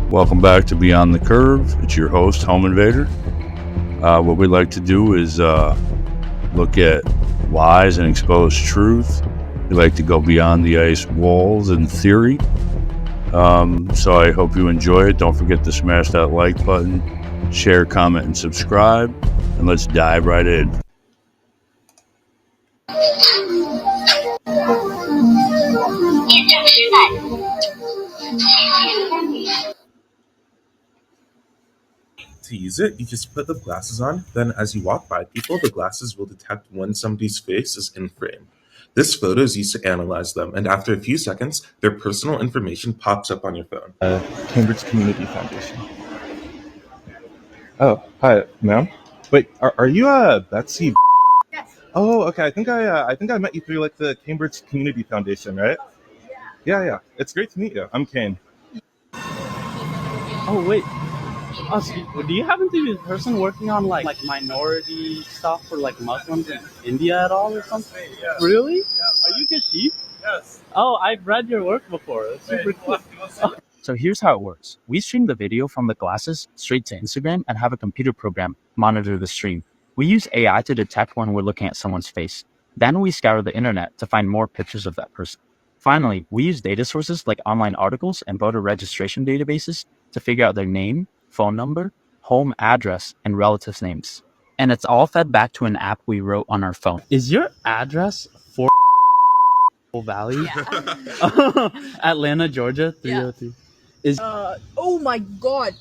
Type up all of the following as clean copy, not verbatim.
Welcome back to Beyond the Curve. It's your host, Home Invader. What we like to do is look at lies and expose truth. We like to go beyond the ice walls and theory. So I hope you enjoy it. Don't forget to smash that like button, share, comment, and subscribe. And let's dive right in. To use it, you just put the glasses on, then as you walk by people, the glasses will detect when somebody's face is in frame. This photo is used to analyze them, and after a few seconds, their personal information pops up on your phone. Cambridge Community Foundation. Oh, hi, ma'am. Wait, are you Betsy? Yes. Oh, okay. I think I met you through like the Cambridge Community Foundation, right? Yeah. It's great to meet you. I'm Kane. Oh wait. So do you happen to be the person working on like minority stuff for like Muslims in India at all or something? Yeah. Really? Yeah. Are you Kashif? Yes. Oh, I've read your work before. It's super cool. So here's how it works. We stream the video from the glasses straight to Instagram and have a computer program monitor the stream. We use AI to detect when we're looking at someone's face. Then we scour the internet to find more pictures of that person. Finally, we use data sources like online articles and voter registration databases to figure out their name, phone number, home address, and relatives' names. And it's all fed back to an app we wrote on our phone. Is your address for Valley? Yeah. Atlanta, Georgia, 303. Is Oh my god.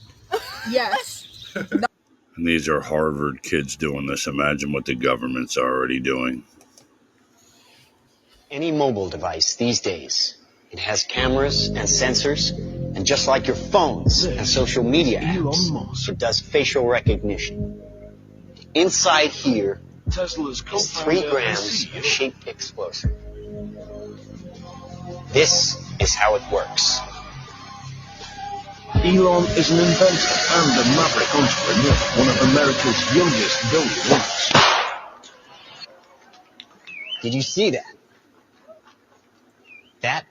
Yes. And these are Harvard kids doing this. Imagine what the government's already doing. Any mobile device these days, it has cameras and sensors, and just like your phones and social media apps, it does facial recognition. Inside here is 3 grams of shaped explosive. This is how it works. Elon is an inventor and a maverick entrepreneur, one of America's youngest billionaires. Did you see that? That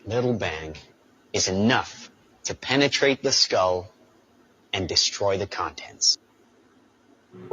little bang is enough to penetrate the skull and destroy the contents.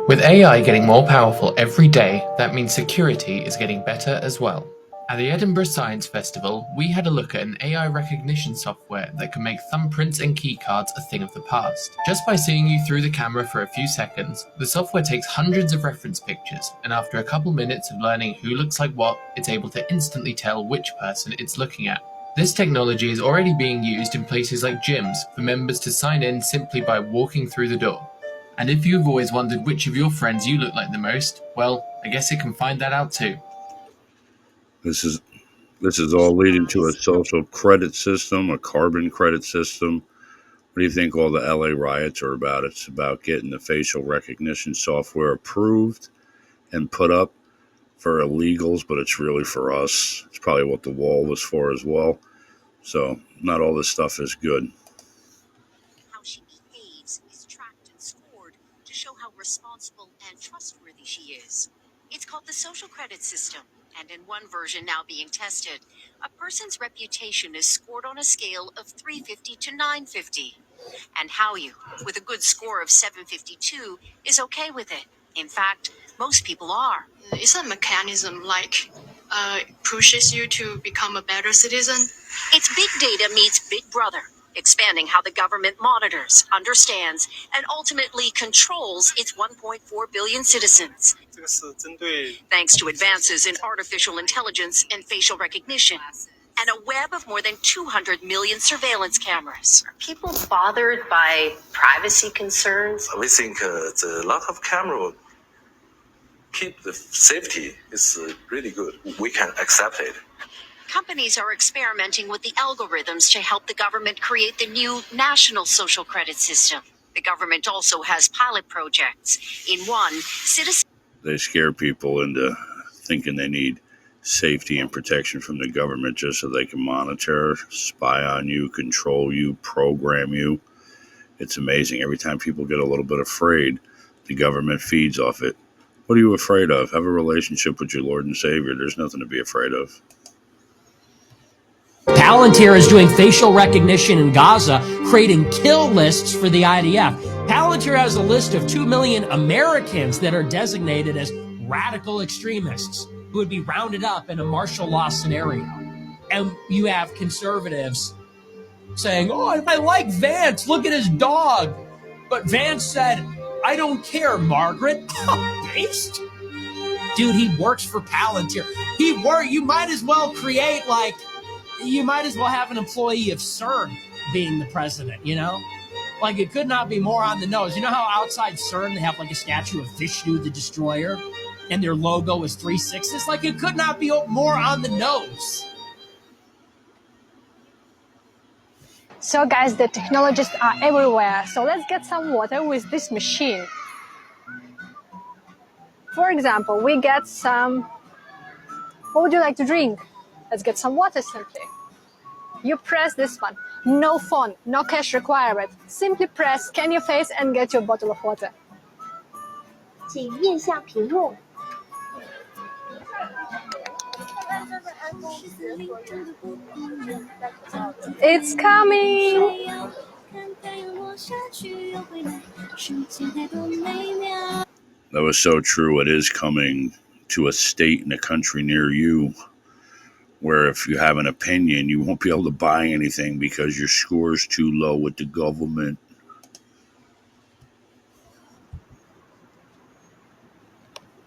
With AI getting more powerful every day, that means security is getting better as well. At the Edinburgh Science Festival, we had a look at an AI recognition software that can make thumbprints and keycards a thing of the past. Just by seeing you through the camera for a few seconds, the software takes hundreds of reference pictures, and after a couple minutes of learning who looks like what, it's able to instantly tell which person it's looking at. This technology is already being used in places like gyms for members to sign in simply by walking through the door. And if you've always wondered which of your friends you look like the most, well, I guess it can find that out too. This is all leading to a social credit system, a carbon credit system. What do you think all the LA riots are about? It's about getting the facial recognition software approved and put up for illegals, but it's really for us. It's probably what the wall was for as well. So not all this stuff is good. How she behaves is tracked and scored to show how responsible and trustworthy she is. It's called the social credit system, and in one version now being tested, a person's reputation is scored on a scale of 350 to 950. And Howyu, with a good score of 752, is okay with it. In fact, most people are. It's a mechanism like pushes you to become a better citizen. It's big data meets Big Brother, expanding how the government monitors, understands, and ultimately controls its 1.4 billion citizens. Thanks to advances in artificial intelligence and facial recognition, and a web of more than 200 million surveillance cameras. Are people bothered by privacy concerns? We think a lot of camera keep the safety is really good. We can accept it. Companies are experimenting with the algorithms to help the government create the new national social credit system. The government also has pilot projects. In one, citizens... They scare people into thinking they need safety and protection from the government just so they can monitor, spy on you, control you, program you. It's amazing. Every time people get a little bit afraid, the government feeds off it. What are you afraid of? Have a relationship with your Lord and Savior. There's nothing to be afraid of. Palantir is doing facial recognition in Gaza, creating kill lists for the IDF. Palantir has a list of 2 million Americans that are designated as radical extremists who would be rounded up in a martial law scenario. And you have conservatives saying, oh, I like Vance, look at his dog. But Vance said, I don't care, Margaret. Based? Dude, he works for Palantir. You might as well you might as well have an employee of CERN being the president, you know? Like, it could not be more on the nose. You know how outside CERN they have like a statue of Vishnu the Destroyer and their logo is 3 sixes? Like, it could not be more on the nose. So guys, the technologies are everywhere. So let's get some water with this machine. For example, we get some, what would you like to drink? Let's get some water simply. You press this one. No phone, no cash required. Simply press, scan your face and get your bottle of water. 请面向屏幕。It's coming! That was so true. It is coming to a state in a country near you where if you have an opinion, you won't be able to buy anything because your score's too low with the government.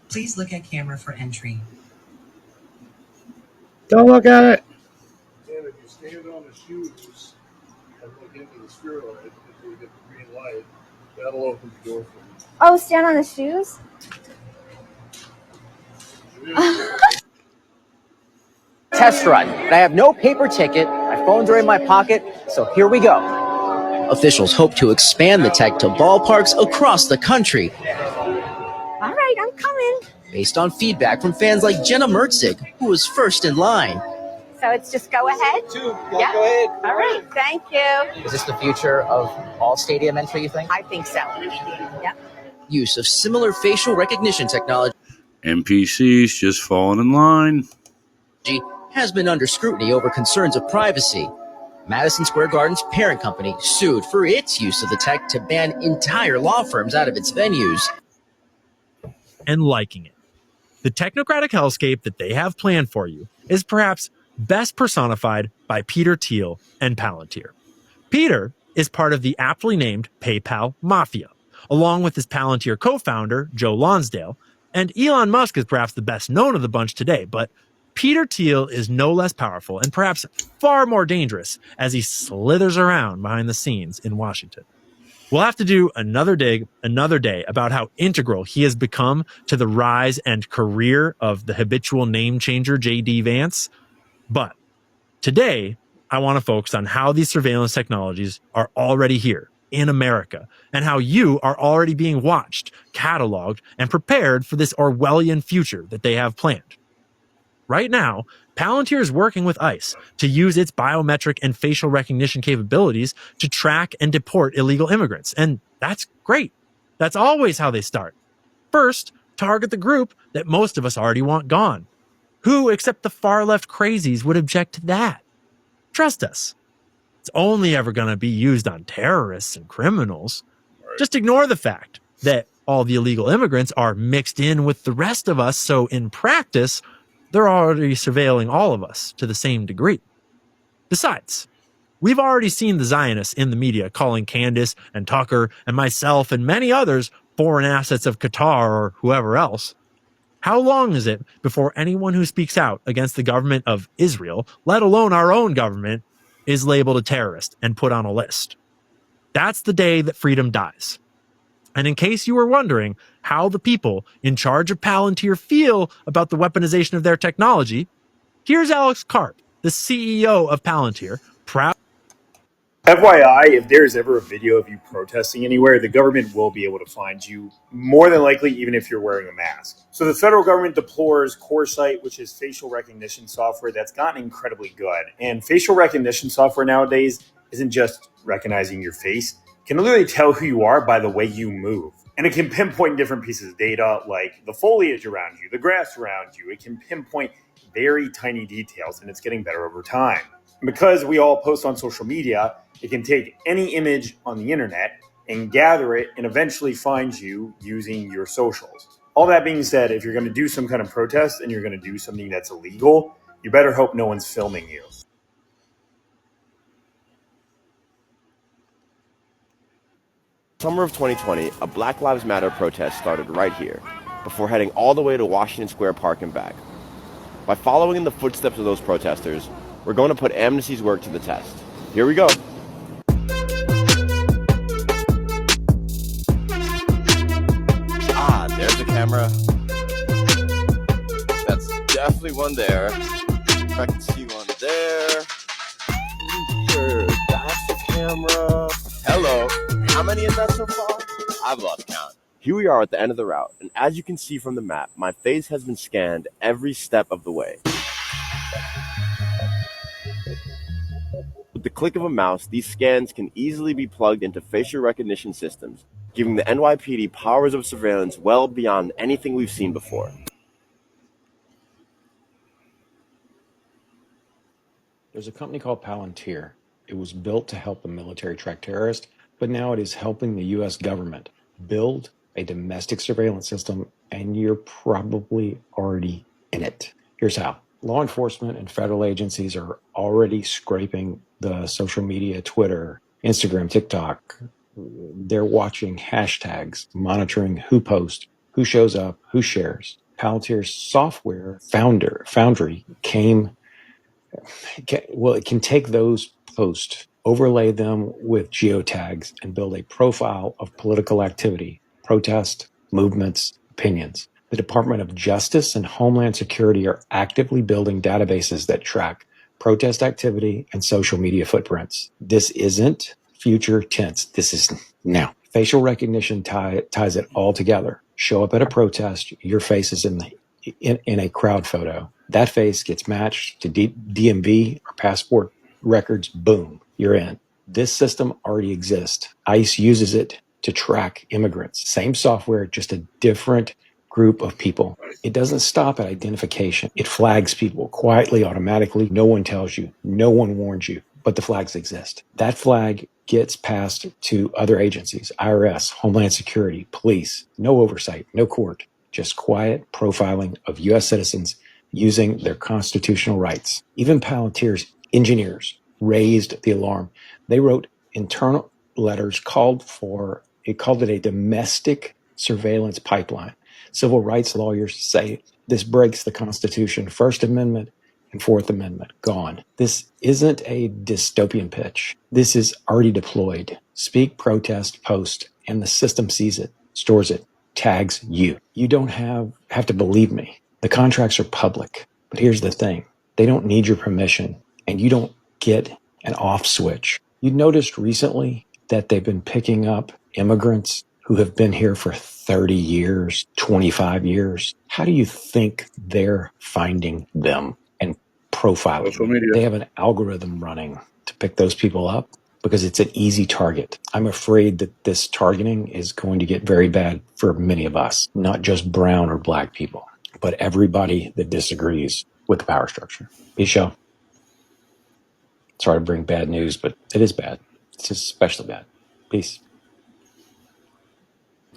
Please look at camera for entry. Don't look at it. And if you stand on the shoes and look into the spheroid, if you get the green light, that'll open the door for you. Oh, stand on the shoes? Test run, but I have no paper ticket, my phones are in my pocket, so here we go. Officials hope to expand the tech to ballparks across the country. All right, I'm coming. Based on feedback from fans like Jenna Mertzig, who was first in line. So it's just go ahead? Yeah, go ahead. All right, thank you. Is this the future of all stadium entry, you think? I think so. Yep. Use of similar facial recognition technology. NPCs just falling in line. Has been under scrutiny over concerns of privacy. Madison Square Garden's parent company sued for its use of the tech to ban entire law firms out of its venues. And liking it. The technocratic hellscape that they have planned for you is perhaps best personified by Peter Thiel and Palantir. Peter is part of the aptly named PayPal Mafia, along with his Palantir co-founder, Joe Lonsdale, and Elon Musk is perhaps the best known of the bunch today, but Peter Thiel is no less powerful and perhaps far more dangerous as he slithers around behind the scenes in Washington. We'll have to do another day about how integral he has become to the rise and career of the habitual name changer J.D. Vance. But today, I want to focus on how these surveillance technologies are already here in America and how you are already being watched, cataloged, and prepared for this Orwellian future that they have planned. Right now, Palantir is working with ICE to use its biometric and facial recognition capabilities to track and deport illegal immigrants. And that's great. That's always how they start. First, target the group that most of us already want gone. Who, except the far left crazies, would object to that? Trust us. It's only ever going to be used on terrorists and criminals. Just ignore the fact that all the illegal immigrants are mixed in with the rest of us. So in practice, they're already surveilling all of us to the same degree. Besides, we've already seen the Zionists in the media calling Candace and Tucker and myself and many others foreign assets of Qatar or whoever else. How long is it before anyone who speaks out against the government of Israel, let alone our own government, is labeled a terrorist and put on a list? That's the day that freedom dies. And in case you were wondering how the people in charge of Palantir feel about the weaponization of their technology, here's Alex Karp, the CEO of Palantir, proud. FYI, if there's ever a video of you protesting anywhere, the government will be able to find you, more than likely, even if you're wearing a mask. So the federal government deplores CoreSight, which is facial recognition software that's gotten incredibly good. And facial recognition software nowadays isn't just recognizing your face. It can literally tell who you are by the way you move. And it can pinpoint different pieces of data, like the foliage around you, the grass around you. It can pinpoint very tiny details, and it's getting better over time. And because we all post on social media, it can take any image on the internet and gather it and eventually find you using your socials. All that being said, if you're going to do some kind of protest and you're going to do something that's illegal, you better hope no one's filming you. Summer of 2020, a Black Lives Matter protest started right here, before heading all the way to Washington Square Park and back. By following in the footsteps of those protesters, we're going to put Amnesty's work to the test. Here we go. Ah, there's a camera. That's definitely one there. I can see one there. Sure, that's the camera. Hello. How many is that so far? I've lost count. Here we are at the end of the route, and as you can see from the map, my face has been scanned every step of the way. With the click of a mouse, these scans can easily be plugged into facial recognition systems, giving the NYPD powers of surveillance well beyond anything we've seen before. There's a company called Palantir. It was built to help the military track terrorists, but now it is helping the US government build a domestic surveillance system, and you're probably already in it. Here's how. Law enforcement and federal agencies are already scraping the social media, Twitter, Instagram, TikTok. They're watching hashtags, monitoring who posts, who shows up, who shares. Palantir's software foundry it can take those posts, overlay them with geotags, and build a profile of political activity, protest, movements, opinions. The Department of Justice and Homeland Security are actively building databases that track protest activity and social media footprints. This isn't future tense. This is now. Facial recognition ties it all together. Show up at a protest, your face is in a crowd photo. That face gets matched to DMV or passport records. Boom, you're in. This system already exists. ICE uses it to track immigrants. Same software, just a different group of people. It doesn't stop at identification. It flags people quietly, automatically. No one tells you. No one warns you. But the flags exist. That flag gets passed to other agencies, IRS, Homeland Security, police. No oversight, no court. Just quiet profiling of U.S. citizens using their constitutional rights. Even Palantir's engineers raised the alarm. They wrote internal letters, called it a domestic surveillance pipeline. Civil rights lawyers say this breaks the Constitution, First Amendment and Fourth Amendment. Gone. This isn't a dystopian pitch. This is already deployed. Speak, protest, post, and the system sees it, stores it, tags you. You don't have to believe me. The contracts are public. But here's the thing. They don't need your permission, and you don't get an off switch. You noticed recently that they've been picking up immigrants who have been here for 30 years, 25 years. How do you think they're finding them and profiling Social them? media. They have an algorithm running to pick those people up because it's an easy target. I'm afraid that this targeting is going to get very bad for many of us, not just brown or black people, but everybody that disagrees with the power structure. Peace, show. Sorry to bring bad news, but it is bad. It's especially bad. Peace.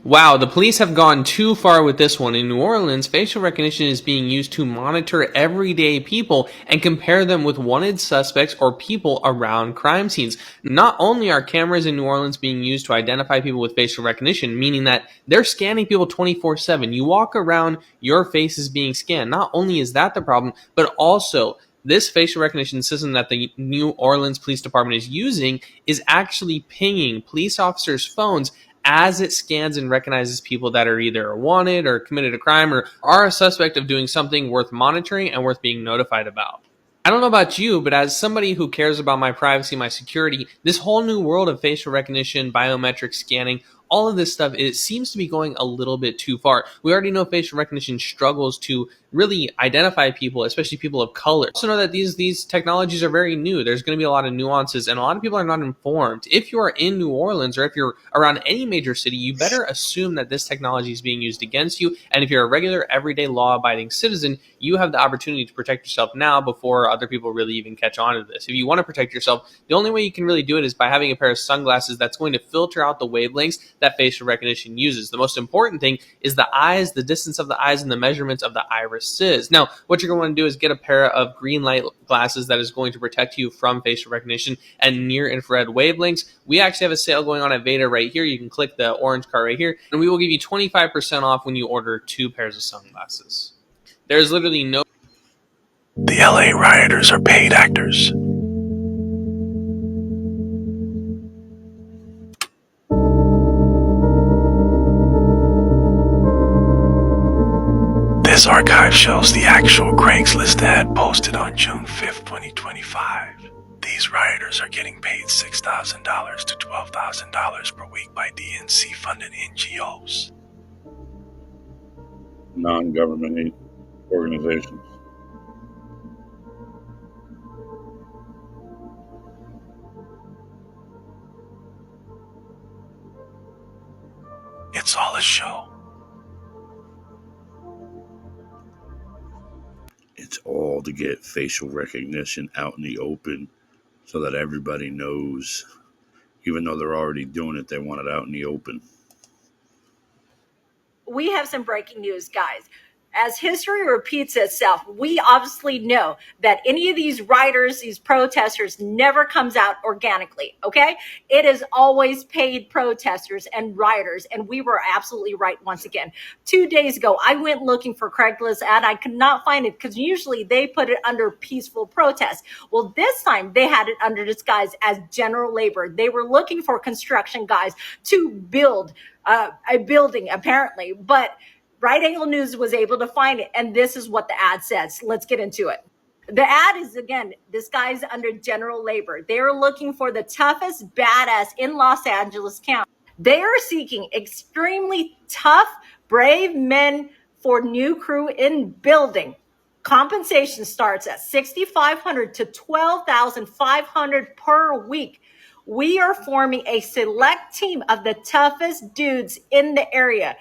Wow, the police have gone too far with this one. In New Orleans, facial recognition is being used to monitor everyday people and compare them with wanted suspects or people around crime scenes. Not only are cameras in New Orleans being used to identify people with facial recognition, meaning that they're scanning people 24/7. You walk around, your face is being scanned. Not only is that the problem, but also this facial recognition system that the New Orleans Police Department is using is actually pinging police officers' phones as it scans and recognizes people that are either wanted or committed a crime or are a suspect of doing something worth monitoring and worth being notified about. I don't know about you, but as somebody who cares about my privacy, my security, this whole new world of facial recognition, biometric scanning, all of this stuff, it seems to be going a little bit too far. We already know facial recognition struggles to really identify people, especially people of color. Also know that these technologies are very new. There's going to be a lot of nuances, and a lot of people are not informed. If you are in New Orleans or if you're around any major city, you better assume that this technology is being used against you. And if you're a regular, everyday, law-abiding citizen, you have the opportunity to protect yourself now before other people really even catch on to this. If you want to protect yourself, the only way you can really do it is by having a pair of sunglasses that's going to filter out the wavelengths that facial recognition uses. The most important thing is the eyes, the distance of the eyes, and the measurements of the irises. Now, what you're going to want to do is get a pair of green light glasses that is going to protect you from facial recognition and near infrared wavelengths. We actually have a sale going on at Veda right here. You can click the orange card right here, and we will give you 25% off when you order 2 pairs of sunglasses. There's literally no... The LA rioters are paid actors. This archive shows the actual Craigslist ad posted on June 5th, 2025. These rioters are getting paid $6,000 to $12,000 per week by DNC-funded NGOs. Non-government organizations. It's all a show. It's all to get facial recognition out in the open so that everybody knows. Even though they're already doing it, they want it out in the open. We have some breaking news, guys. As history repeats itself, we obviously know that any of these rioters, these protesters, never comes out organically, okay? It is always paid protesters and rioters, and we were absolutely right once again. 2 days ago, I went looking for Craigslist ad. I could not find it because usually they put it under peaceful protest. Well, this time they had it under disguise as general labor. They were looking for construction guys to build a building, apparently, but Right Angle News was able to find it, and this is what the ad says. Let's get into it. The ad is, again, this guy's under general labor. They're looking for the toughest badass in Los Angeles County. They are seeking extremely tough, brave men for new crew in building. Compensation starts at $6,500 to $12,500 per week. We are forming a select team of the toughest dudes in the area.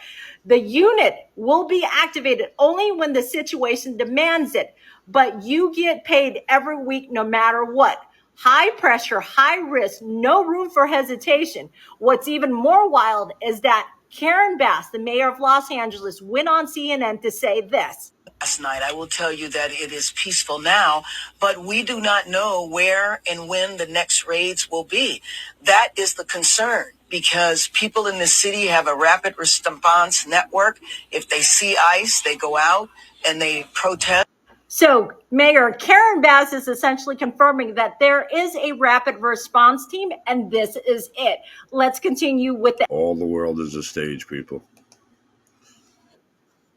The unit will be activated only when the situation demands it, but you get paid every week no matter what. High pressure, high risk, no room for hesitation. What's even more wild is that Karen Bass, the mayor of Los Angeles, went on CNN to say this. Last night, I will tell you that it is peaceful now, but we do not know where and when the next raids will be. That is the concern, because people in the city have a rapid response network. If they see ICE, they go out and they protest. So Mayor Karen Bass is essentially confirming that there is a rapid response team, and this is it. Let's continue with the... All the world is a stage, people.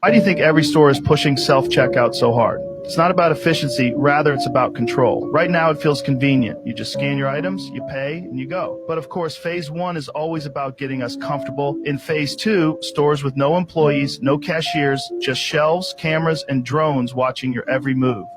Why do you think every store is pushing self-checkout so hard? It's not about efficiency, rather it's about control. Right now it feels convenient. You just scan your items, you pay, and you go. But of course, phase one is always about getting us comfortable. In phase two, stores with no employees, no cashiers, just shelves, cameras, and drones watching your every move.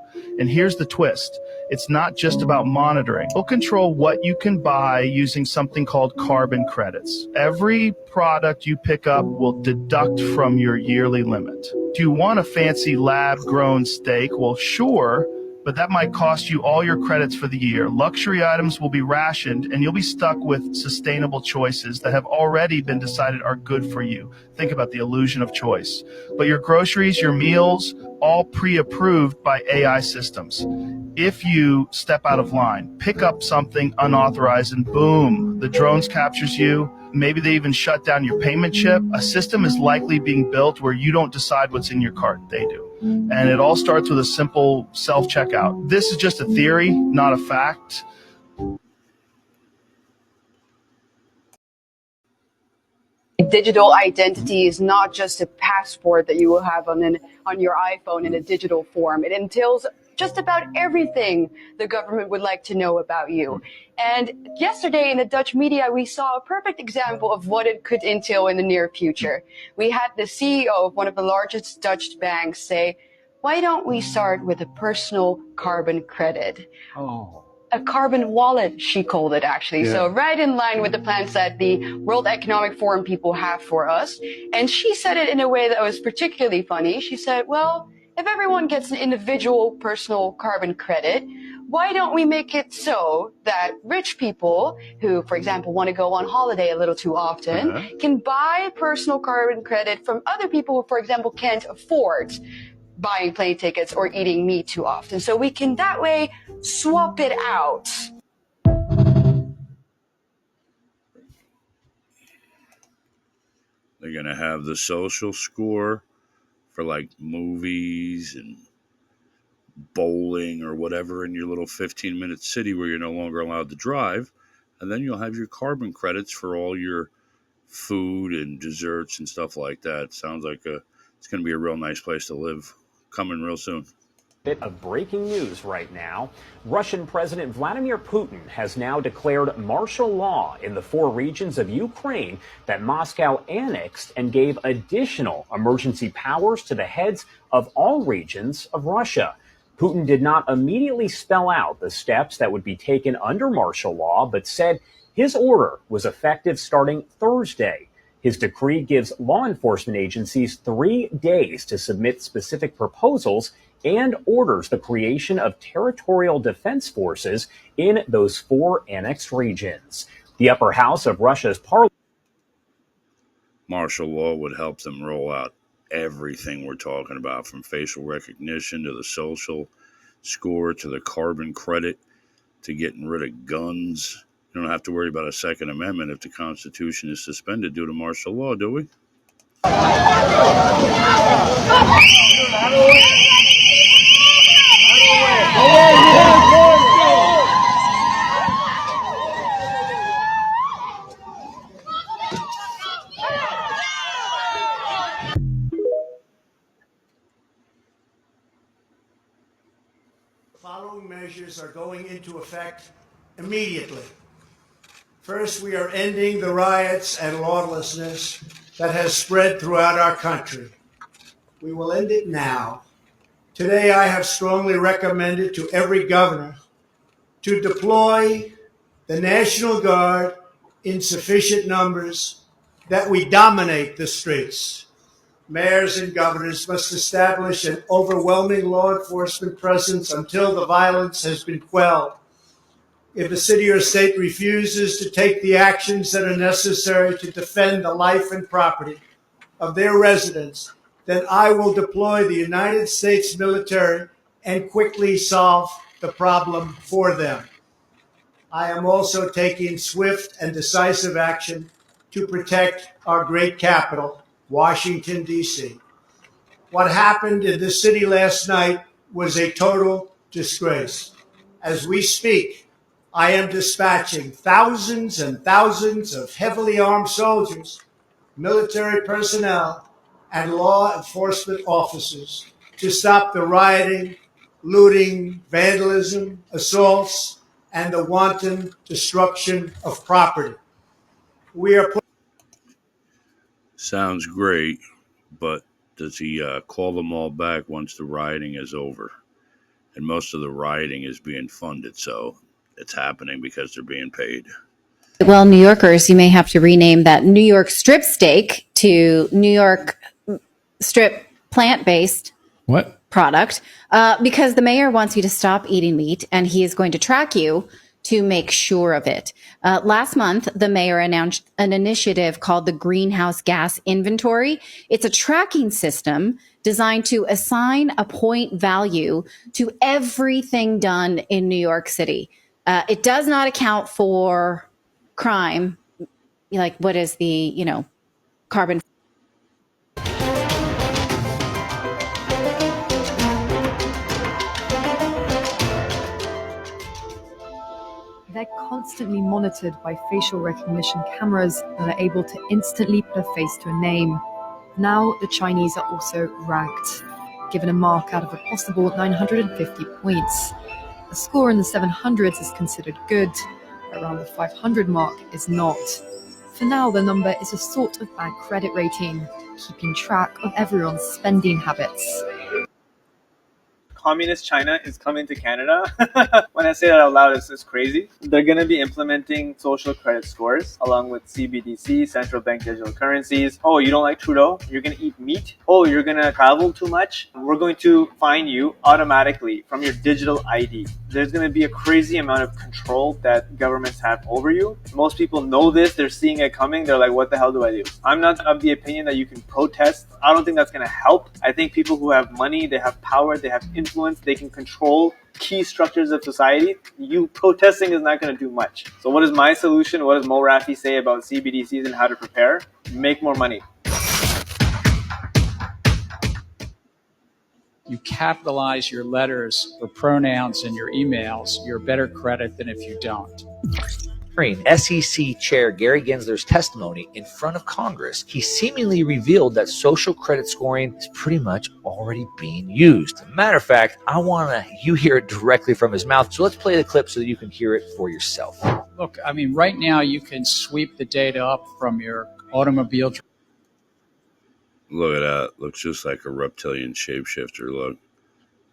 And here's the twist. It's not just about monitoring. We'll control what you can buy using something called carbon credits. Every product you pick up will deduct from your yearly limit. Do you want a fancy lab-grown steak? Well, sure, but that might cost you all your credits for the year. Luxury items will be rationed, and you'll be stuck with sustainable choices that have already been decided are good for you. Think about the illusion of choice. But your groceries, your meals, all pre-approved by AI systems. If you step out of line, pick up something unauthorized, and boom, the drones captures you. Maybe they even shut down your payment chip. A system is likely being built where you don't decide what's in your cart, they do. And it all starts with a simple self-checkout. This is just a theory, not a fact. Digital identity is not just a passport that you will have on your iPhone in a digital form. It entails just about everything the government would like to know about you. And yesterday in the Dutch media, we saw a perfect example of what it could entail in the near future. We had the CEO of one of the largest Dutch banks say, why don't we start with a personal carbon credit? Oh. A carbon wallet, she called it actually. Yeah. So right in line with the plans that the World Economic Forum people have for us. And she said it in a way that was particularly funny. She said, well, if everyone gets an individual personal carbon credit, why don't we make it so that rich people who, for example, want to go on holiday a little too often can buy personal carbon credit from other people who, for example, can't afford buying plane tickets or eating meat too often. So we can that way swap it out. They're going to have the social score for like movies and bowling or whatever in your little 15-minute city where you're no longer allowed to drive. And then you'll have your carbon credits for all your food and desserts and stuff like that. Sounds like it's going to be a real nice place to live coming real soon. Bit of breaking news right now. Russian President Vladimir Putin has now declared martial law in the 4 regions of Ukraine that Moscow annexed and gave additional emergency powers to the heads of all regions of Russia. Putin did not immediately spell out the steps that would be taken under martial law, but said his order was effective starting Thursday. His decree gives law enforcement agencies 3 days to submit specific proposals and orders the creation of territorial defense forces in those 4 annexed regions. The upper house of Russia's parliament. Martial law would help them roll out everything we're talking about, from facial recognition to the social score to the carbon credit to getting rid of guns. You don't have to worry about a Second Amendment if the Constitution is suspended due to martial law, do we? Following measures are going into effect immediately. First, we are ending the riots and lawlessness that has spread throughout our country. We will end it now. Today, I have strongly recommended to every governor to deploy the National Guard in sufficient numbers that we dominate the streets. Mayors and governors must establish an overwhelming law enforcement presence until the violence has been quelled. If a city or state refuses to take the actions that are necessary to defend the life and property of their residents, then I will deploy the United States military and quickly solve the problem for them. I am also taking swift and decisive action to protect our great capital, Washington, D.C. What happened in this city last night was a total disgrace. As we speak, I am dispatching thousands and thousands of heavily armed soldiers, military personnel, and law enforcement officers to stop the rioting, looting, vandalism, assaults, and the wanton destruction of property. We are Sounds great, but does he call them all back once the rioting is over? And most of the rioting is being funded, so it's happening because they're being paid. Well, New Yorkers, you may have to rename that New York strip steak to New York strip plant-based product, because the mayor wants you to stop eating meat, and he is going to track you to make sure of it. Last month, the mayor announced an initiative called the Greenhouse Gas Inventory. It's a tracking system designed to assign a point value to everything done in New York City. It does not account for crime, like what is the, carbon. They're constantly monitored by facial recognition cameras that are able to instantly put a face to a name. Now the Chinese are also ranked. given a mark out of a possible 950 points. A score in the 700s is considered good, around the 500 mark is not. For now, the number is a sort of bad credit rating, keeping track of everyone's spending habits. Communist China is coming to Canada. When I say that out loud, it's crazy. They're going to be implementing social credit scores along with CBDC, central bank digital currencies. Oh, you don't like Trudeau? You're going to eat meat? Oh, you're going to travel too much? We're going to fine you automatically from your digital ID. There's going to be a crazy amount of control that governments have over you. Most people know this. They're seeing it coming. They're like, what the hell do I do? I'm not of the opinion that you can protest. I don't think that's going to help. I think people who have money, they have power, they have influence, they can control key structures of society. You protesting is not going to do much. So what is my solution? What does Mo Rafi say about CBDCs and how to prepare? Make more money. You capitalize your letters or pronouns in your emails, you're better credit than if you don't. SEC Chair Gary Gensler's testimony in front of Congress, he seemingly revealed that social credit scoring is pretty much already being used. Matter of fact, I want you hear it directly from his mouth, so let's play the clip so that you can hear it for yourself. Look, I mean, right now you can sweep the data up from your automobile. Look at that. Looks just like a reptilian shapeshifter. Look.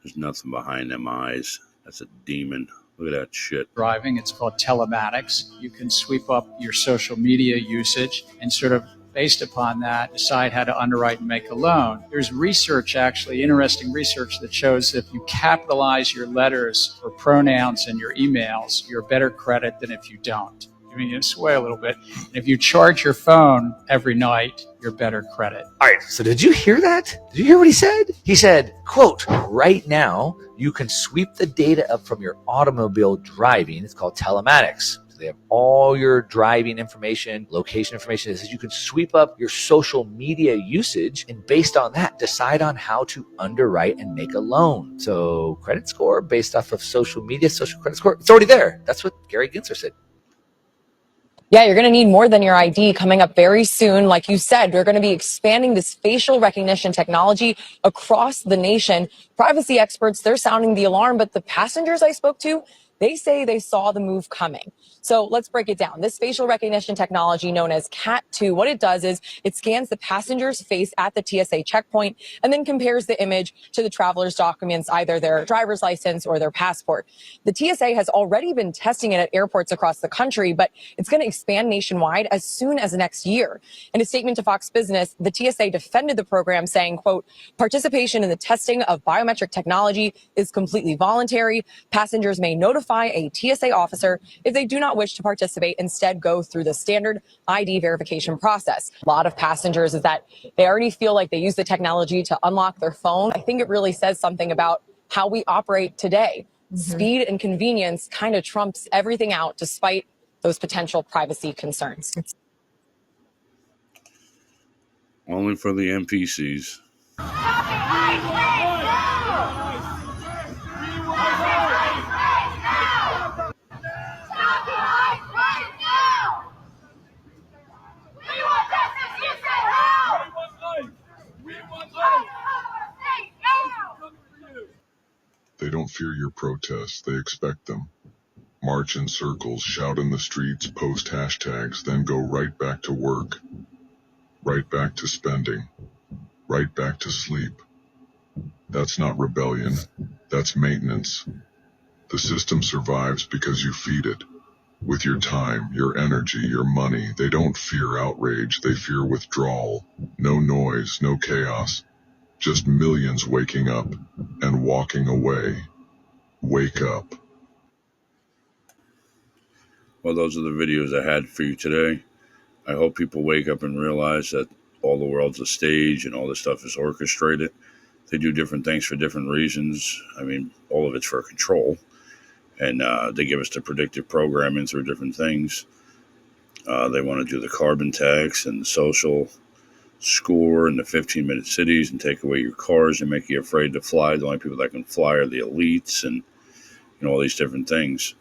There's nothing behind them eyes. That's a demon. Look at that shit. Driving, it's called telematics. You can sweep up your social media usage and sort of based upon that, decide how to underwrite and make a loan. There's research, actually, interesting research that shows if you capitalize your letters or pronouns in your emails, you're better credit than if you don't. I mean, you sway a little bit. And if you charge your phone every night, you're better credit. All right, so did you hear that? Did you hear what he said? He said, quote, right now, you can sweep the data up from your automobile driving. It's called telematics. So they have all your driving information, location information. It says you can sweep up your social media usage and based on that, decide on how to underwrite and make a loan. So credit score based off of social media, social credit score, it's already there. That's what Gary Gensler said. Yeah, you're going to need more than your ID coming up very soon. Like you said, we're going to be expanding this facial recognition technology across the nation. Privacy experts, they're sounding the alarm, but the passengers I spoke to, they say they saw the move coming. So let's break it down. This facial recognition technology known as CAT2, what it does is it scans the passenger's face at the TSA checkpoint and then compares the image to the traveler's documents, either their driver's license or their passport. The TSA has already been testing it at airports across the country, but it's going to expand nationwide as soon as next year. In a statement to Fox Business, the TSA defended the program saying, quote, participation in the testing of biometric technology is completely voluntary. Passengers may notify a TSA officer if they do not wish to participate, instead go through the standard ID verification process. A lot of passengers is that they already feel like they use the technology to unlock their phone. I think it really says something about how we operate today. Speed and convenience kind of trumps everything out despite those potential privacy concerns. Only for the NPCs. They don't fear your protests, they expect them. March in circles, shout in the streets, post hashtags, then go right back to work. Right back to spending. Right back to sleep. That's not rebellion. That's maintenance. The system survives because you feed it. With your time, your energy, your money, they don't fear outrage, they fear withdrawal. No noise, no chaos. Just millions waking up and walking away. Wake up. Well, those are the videos I had for you today. I hope people wake up and realize that all the world's a stage and all this stuff is orchestrated. They do different things for different reasons. I mean, all of it's for control. And they give us the predictive programming through different things. They want to do the carbon tax and the social score and the 15-minute cities and take away your cars and make you afraid to fly. The only people that can fly are the elites and all these different things.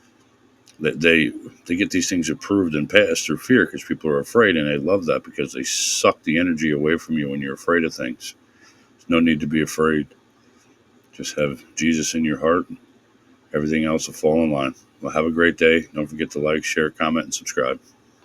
They get these things approved and passed through fear because people are afraid, and they love that because they suck the energy away from you when you're afraid of things. There's no need to be afraid. Just have Jesus in your heart. Everything else will fall in line. Well, have a great day. Don't forget to like, share, comment, and subscribe.